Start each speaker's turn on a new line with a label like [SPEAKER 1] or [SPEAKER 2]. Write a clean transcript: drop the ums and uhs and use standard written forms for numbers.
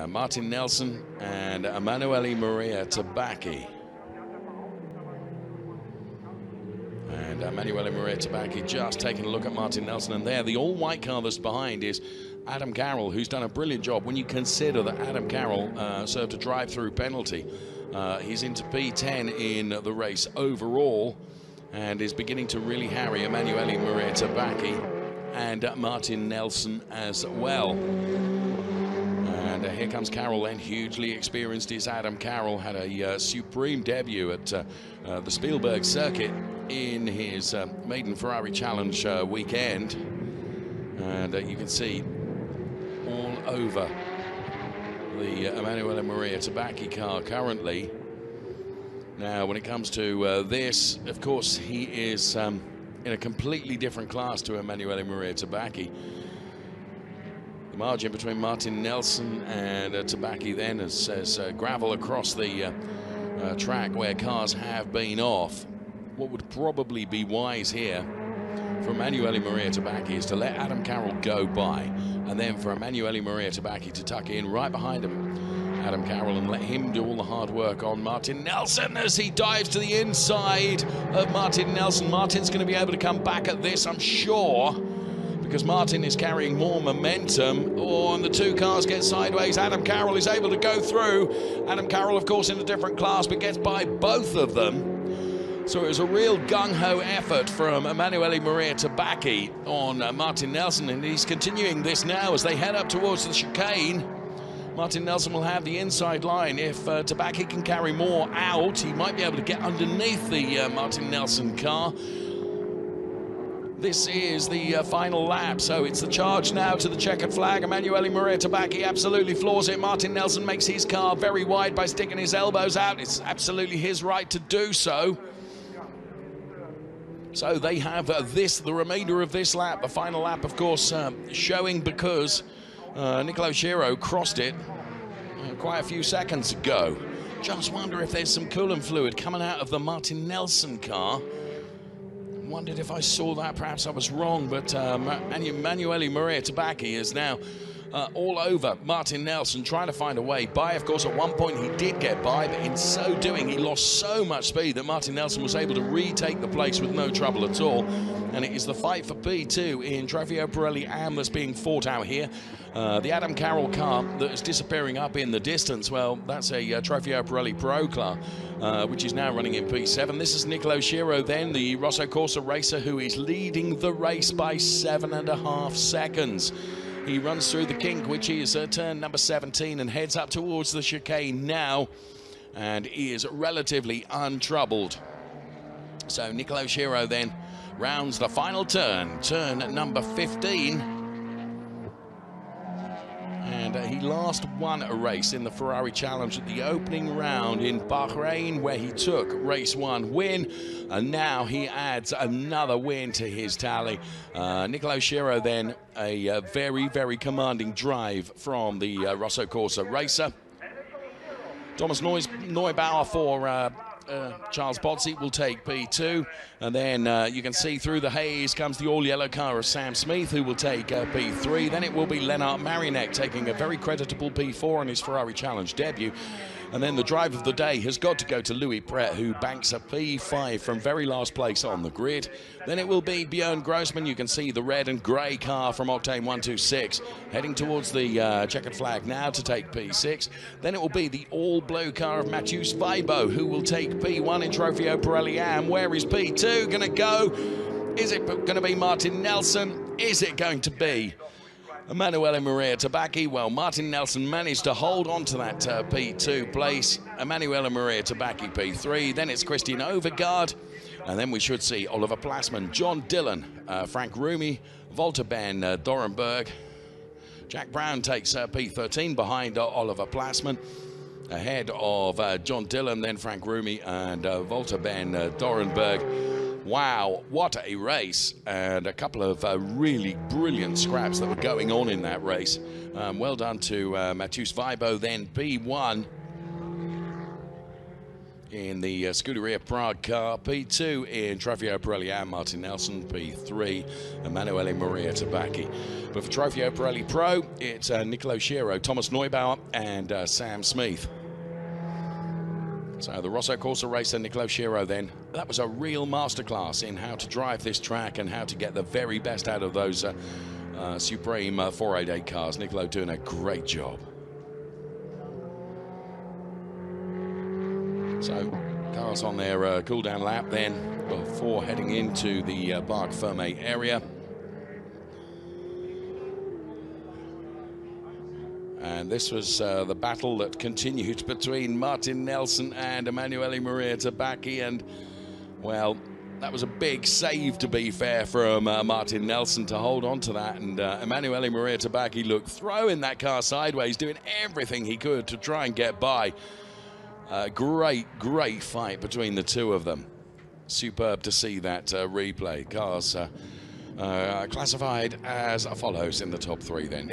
[SPEAKER 1] Martin Nelson and Emanuele Maria Tabacchi. And Emanuele Maria Tabacchi just taking a look at Martin Nelson, and there, the all-white car that's behind is Adam Carroll, who's done a brilliant job when you consider that Adam Carroll served a drive-through penalty. He's into P10 in the race overall and is beginning to really harry Emanuele Maria Tabacchi and Martin Nelson as well. And here comes Carroll then, hugely experienced is Adam Carroll, had a supreme debut at the Spielberg circuit in his maiden Ferrari Challenge weekend. And you can see all over the Emanuele Maria Tabacchi car currently. Now, when it comes to this, of course, he is in a completely different class to Emanuele Maria Tabacchi. The margin between Martin Nelson and Tabacchi then as gravel across the track where cars have been off. What would probably be wise here for Emanuele Maria Tabacchi is to let Adam Carroll go by, and then for Emanuele Maria Tabacchi to tuck in right behind him, Adam Carroll, and let him do all the hard work on Martin Nelson as he dives to the inside of Martin Nelson. Martin's going to be able to come back at this, I'm sure, because Martin is carrying more momentum. Oh, and the two cars get sideways. Adam Carroll is able to go through. Adam Carroll, of course, in a different class, but gets by both of them. So it was a real gung-ho effort from Emanuele Maria Tabacchi on Martin Nelson, and he's continuing this now as they head up towards the chicane. Martin Nelson will have the inside line. If Tabacchi can carry more out, he might be able to get underneath the Martin Nelson car. This is the final lap, so it's the charge now to the checkered flag. Emanuele Maria Tabacchi absolutely floors it. Martin Nelson makes his car very wide by sticking his elbows out. It's absolutely his right to do so. So they have the remainder of this lap, the final lap, of course, showing because Nicolo Schiro crossed it quite a few seconds ago. Just wonder if there's some coolant fluid coming out of the Martin Nelson car. Wondered if I saw that, perhaps I was wrong, but Emanuele Maria Tabacchi is now all over Martin Nelson, trying to find a way by. Of course, at one point he did get by, but in so doing he lost so much speed that Martin Nelson was able to retake the place with no trouble at all. And it is the fight for P2 in Trofeo Pirelli AM that's being fought out here. The Adam Carroll car that is disappearing up in the distance, well, that's a Trofeo Pirelli Pro car, which is now running in P7. This is Nicolo Schiro then, the Rosso Corsa racer, who is leading the race by 7.5 seconds. He runs through the kink, which is turn number 17, and heads up towards the chicane now, and he is relatively untroubled. So Nicolo Schiro then rounds the final turn, turn number 15. And he last won a race in the Ferrari Challenge at the opening round in Bahrain, where he took race 1 win, and now he adds another win to his tally. Nicolo Schiro then, a very, very commanding drive from the Rosso Corsa racer. Thomas Neubauer for Charles Bodsey will take P2, and then you can see through the haze comes the all-yellow car of Sam Smith, who will take P3. Then it will be Lennart Marinek taking a very creditable P4 on his Ferrari Challenge debut. And then the drive of the day has got to go to Louis Pret, who banks a P5 from very last place on the grid. Then it will be Björn Grossman. You can see the red and grey car from Octane 126 heading towards the checkered flag now to take P6. Then it will be the all-blue car of Mathieu Weibo, who will take P1 in Trofeo Pirelli AM. Where is P2 going to go? Is it going to be Martin Nelson? Is it going to be Emanuele Maria Tabacchi? Well, Martin Nelson managed to hold on to that P2 place. Emanuele Maria Tabacchi P3. Then it's Christian Overgaard. And then we should see Oliver Plasman, John Dillon, Frank Rumi, Walter Ben Dorenberg. Jack Brown takes P13 behind Oliver Plasman. Ahead of John Dillon, then Frank Rumi and Walter Ben Dorenberg. Wow, what a race, and a couple of really brilliant scraps that were going on in that race. Well done to Mathieu Weibo, then P1. in the Scuderia Prague car, P2 in Trofeo Pirelli and Martin Nelson, P3 Emanuele Maria Tabacchi. But for Trofeo Pirelli Pro, it's Nicolo Schiro, Thomas Neubauer and Sam Smith. So the Rosso Corsa racer Nicolo Schiro then, that was a real masterclass in how to drive this track and how to get the very best out of those Supreme 488 cars. Nicolo doing a great job. So cars on their cool-down lap then before heading into the Parc Fermé area. And this was the battle that continued between Martin Nelson and Emanuele Maria Tabacchi. And, well, that was a big save, to be fair, from Martin Nelson to hold on to that. And Emanuele Maria Tabacchi, look, throwing that car sideways, doing everything he could to try and get by. Great fight between the two of them. Superb to see that replay. Cars classified as follows in the top three then.